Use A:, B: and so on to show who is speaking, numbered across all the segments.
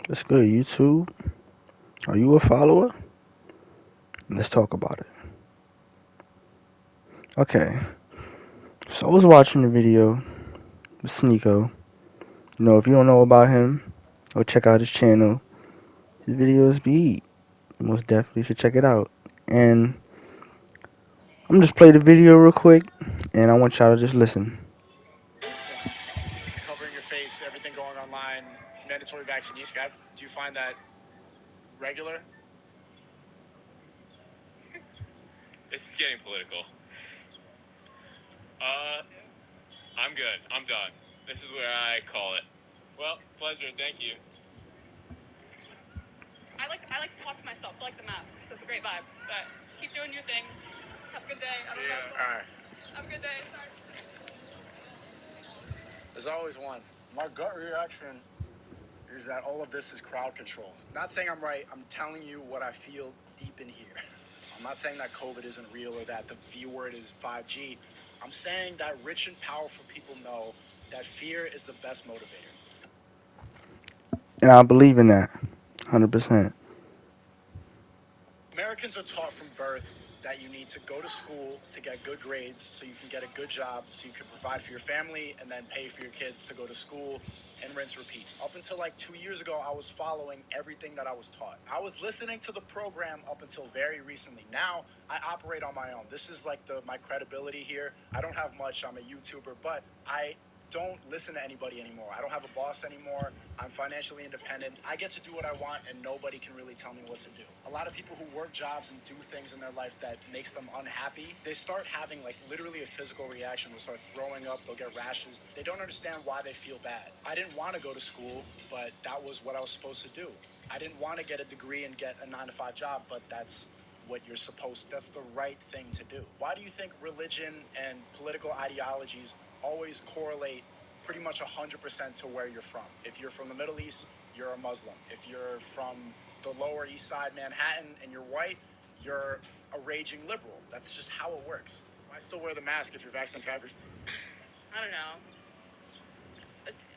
A: That's good. YouTube, are you a follower? Let's talk about it. Okay, so I was watching the video with Sneeko. If you don't know about him, go check out his channel. His videos be you most definitely should check it out. And I'm just play the video real quick, and I want y'all to just listen.
B: Covering your face, everything going online, mandatory vaccination. Do you find that regular?
C: This is getting political. I'm good. I'm done. This is where I call it. Well, pleasure. Thank you.
D: I like to talk to myself, so I like the masks. So it's a great vibe. But keep doing your thing. Have a good day. I don't know.
B: All right.
D: Have a good day. Sorry.
B: There's always one. My gut reaction is that all of this is crowd control. Not saying I'm right. I'm telling you what I feel deep in here. I'm not saying that COVID isn't real or that the V word is 5G. I'm saying that rich and powerful people know that fear is the best motivator.
A: And I believe in that, 100%.
B: Americans are taught from birth that you need to go to school to get good grades so you can get a good job, so you can provide for your family and then pay for your kids to go to school and rinse repeat. Up until like 2 years ago, I was following everything that I was taught. I was listening to the program up until very recently. Now I operate on my own. This is like my credibility here. I don't have much. I'm a YouTuber, but I don't listen to anybody anymore. I don't have a boss anymore. I'm financially independent. I get to do what I want and nobody can really tell me what to do. A lot of people who work jobs and do things in their life that makes them unhappy, they start having like literally a physical reaction. They'll start throwing up, they'll get rashes. They don't understand why they feel bad. I didn't want to go to school, but that was what I was supposed to do. I didn't want to get a degree and get a 9-to-5 job, but that's that's the right thing to do. Why do you think religion and political ideologies always correlate pretty much 100% to where you're from? If you're from the Middle East, you're a Muslim. If you're from the Lower East Side, Manhattan, and you're white, you're a raging liberal. That's just how it works. Why still wear the mask if you're vaccinated?
D: I don't know.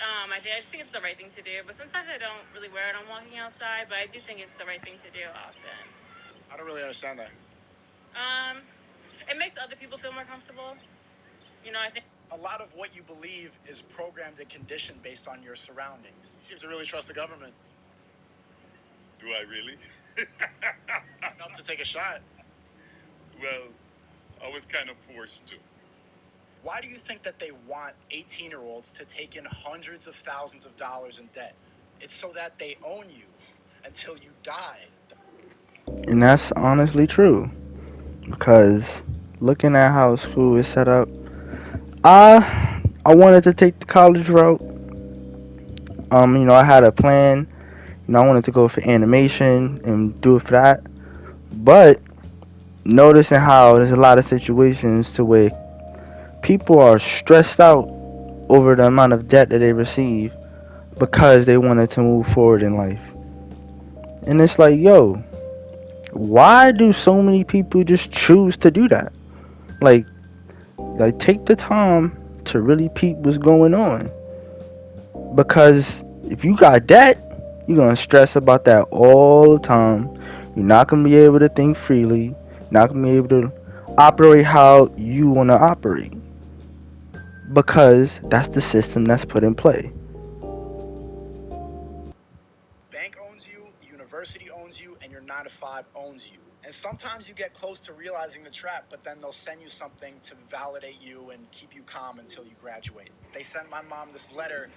D: I just think it's the right thing to do. But sometimes I don't really wear it on walking outside. But I do think it's the right thing to do often.
B: I don't really understand that.
D: It makes other people feel more comfortable. I think
B: a lot of what you believe is programmed and conditioned based on your surroundings. You seem to really trust the government.
E: Do I really?
B: Enough to take a shot.
E: Well, I was kind of forced to.
B: Why do you think that they want 18-year-olds to take in hundreds of thousands of dollars in debt? It's so that they own you until you die.
A: And that's honestly true. Because looking at how school is set up, I wanted to take the college route. I had a plan. I wanted to go for animation and do it for that. But noticing how there's a lot of situations to where people are stressed out over the amount of debt that they receive because they wanted to move forward in life. And it's like, yo, why do so many people just choose to do that? Like take the time to really peep what's going on. Because if you got debt, you're going to stress about that all the time. You're not going to be able to think freely. You're not going to be able to operate how you want to operate. Because that's the system that's put in play.
B: Bank owns you, the university owns you, and your 9-to-5 owns you. And sometimes you get close to realizing the trap, but then they'll send you something to validate you and keep you calm until you graduate. They sent my mom this letter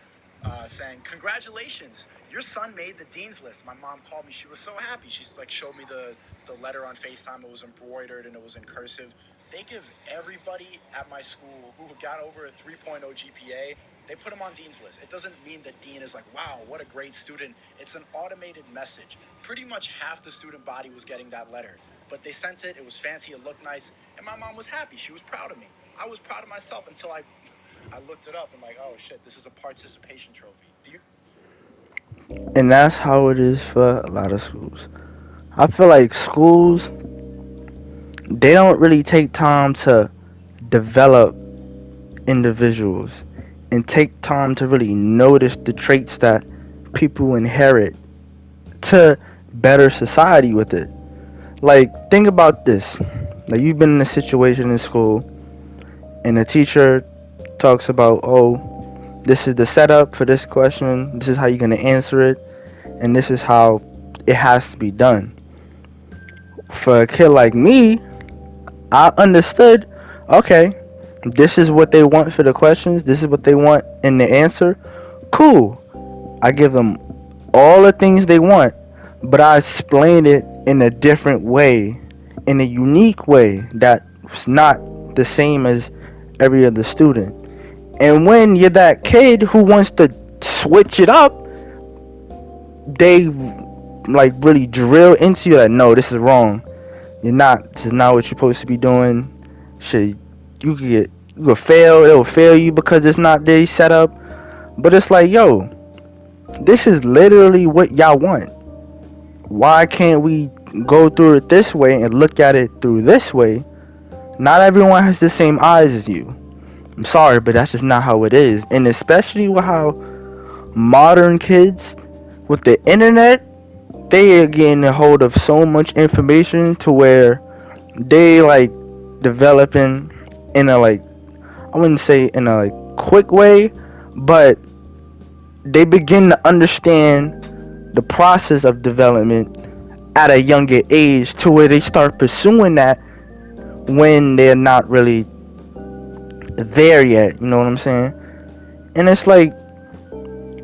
B: saying, "Congratulations, your son made the dean's list." My mom called me. She was so happy. She showed me the letter on FaceTime. It was embroidered and it was in cursive. They give everybody at my school who got over a 3.0 GPA, they put them on dean's list. It doesn't mean that dean is like, wow, what a great student. It's an automated message. Pretty much half the student body was getting that letter. But they sent it. It was fancy. It looked nice. And my mom was happy. She was proud of me. I was proud of myself until I looked it up and like, oh shit, this is a participation trophy.
A: And that's how it is for a lot of schools. I feel like schools, they don't really take time to develop individuals and take time to really notice the traits that people inherit to better society with it. Like, think about this. Like, you've been in a situation in school, and the teacher talks about, oh, this is the setup for this question, this is how you're going to answer it, and this is how it has to be done. For a kid like me, I understood, okay, this is what they want for the questions, this is what they want in the answer. Cool. I give them all the things they want, but I explain it in a different way, in a unique way that's not the same as every other student. And when you're that kid who wants to switch it up, they like really drill into you that no, this is wrong. This is not what you're supposed to be doing. Shit, you could fail, it'll fail you because it's not their setup. But it's like, yo, this is literally what y'all want. Why can't we go through it this way and look at it through this way? Not everyone has the same eyes as you. I'm sorry, but that's just not how it is. And especially with how modern kids with the internet, they are getting a hold of so much information to where they like developing in a like, I wouldn't say in a like quick way, but they begin to understand the process of development at a younger age to where they start pursuing that when they're not really there yet, you know what I'm saying? And it's like,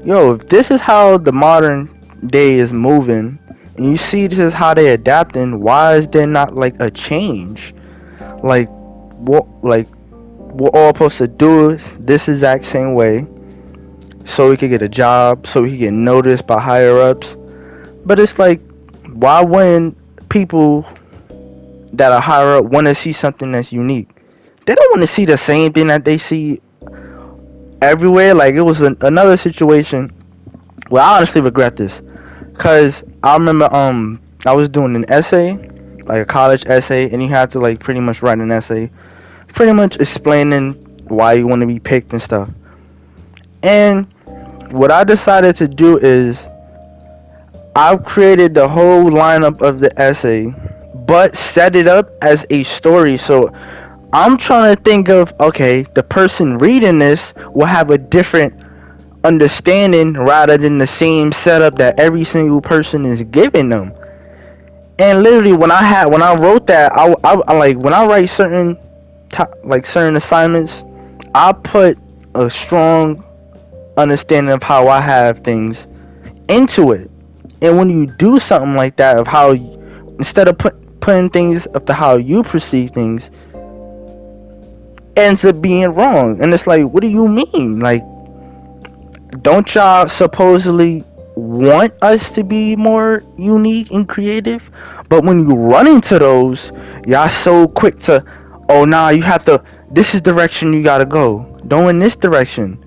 A: yo, if this is how the modern day is moving, and you see this is how they adapting, why is there not like a change? Like we're all supposed to do this exact same way so we could get a job, so we could get noticed by higher ups. But it's like, why wouldn't people that are higher up want to see something that's unique? They don't want to see the same thing that they see everywhere. Like, it was another situation where I honestly regret this, because I remember I was doing an essay, like a college essay, and you had to like pretty much write an essay pretty much explaining why you want to be picked and stuff. And what I decided to do is I've created the whole lineup of the essay, but set it up as a story. So I'm trying to think of, okay, the person reading this will have a different understanding rather than the same setup that every single person is giving them. And literally, when I wrote that, I like, when I write certain assignments, I put a strong understanding of how I have things into it. And when you do something like that, of how instead of putting things up to how you perceive things, ends up being wrong. And it's like, what do you mean? Like, don't y'all supposedly want us to be more unique and creative? But when you run into those, y'all so quick to, oh nah, you have to, this is the direction you gotta go, don't in this direction.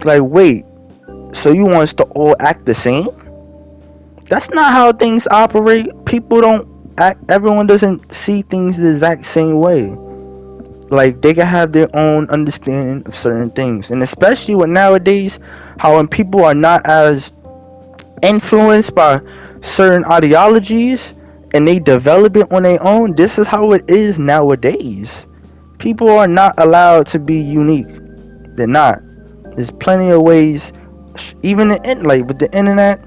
A: Like, wait, so you want us to all act the same? That's not how things operate. People don't act, everyone doesn't see things the exact same way. Like, they can have their own understanding of certain things. And especially with nowadays, how when people are not as influenced by certain ideologies and they develop it on their own, this is how it is nowadays. People are not allowed to be unique. They're not. There's plenty of ways, even like with the internet,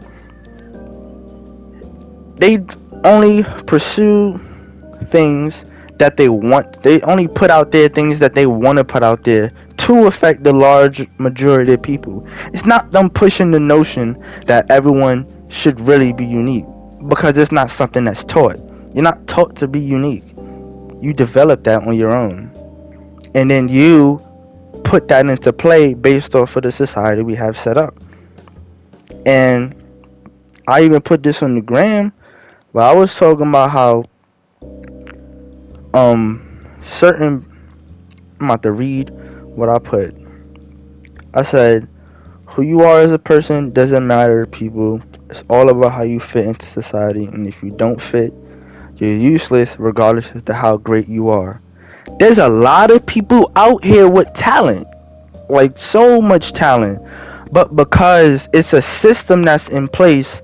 A: they only pursue things that they want. They only put out there things that they want to put out there to affect the large majority of people. It's not them pushing the notion that everyone should really be unique, because it's not something that's taught. You're not taught to be unique. You develop that on your own, and then you put that into play based off of the society we have set up. And I even put this on the gram, where I was talking about how certain, I'm about to read what I put. I said, who you are as a person doesn't matter to people. It's all about how you fit into society, and if you don't fit, you're useless regardless as to how great you are. There's a lot of people out here with talent, like so much talent, but because it's a system that's in place,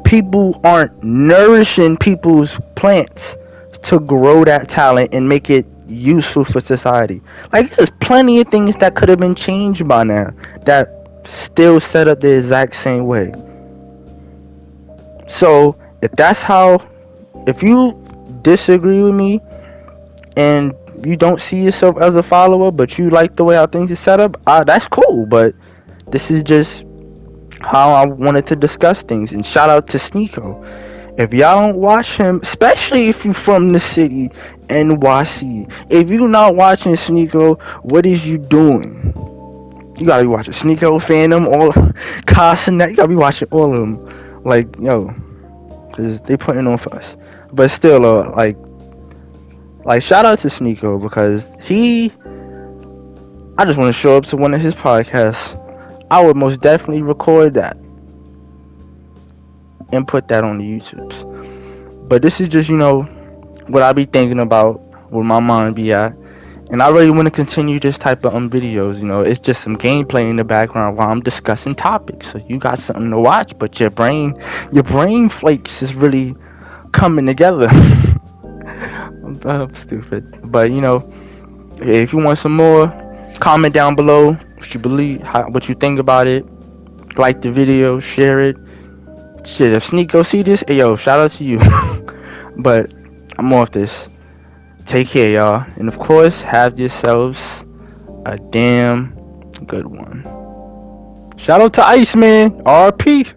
A: people aren't nourishing people's plants to grow that talent and make it useful for society. Like, there's plenty of things that could have been changed by now that still set up the exact same way. So if you disagree with me and you don't see yourself as a follower, but you like the way how things are set up, that's cool. But this is just how I wanted to discuss things. And shout out to Sneeko. If y'all don't watch him, especially if you from the city, NYC, if you not watching Sneeko, what is you doing? You gotta be watching Sneeko, Phantom, all Casanet. You gotta be watching all of them. Like, yo, cause they putting on for us. But still, like shout out to Sneeko, because I just want to show up to one of his podcasts. I would most definitely record that and put that on the YouTubes. But this is just, what I be thinking about, where my mind be at. And I really want to continue this type of videos. It's just some gameplay in the background while I'm discussing topics. So you got something to watch, but your brain flakes is really coming together. I'm stupid. But if you want some more, comment down below what you believe, what you think about it. Like the video, share it. Shit, if Sneeko see this, hey yo, shout out to you. But I'm off this. Take care, y'all. And of course, have yourselves a damn good one. Shout out to Iceman. RP.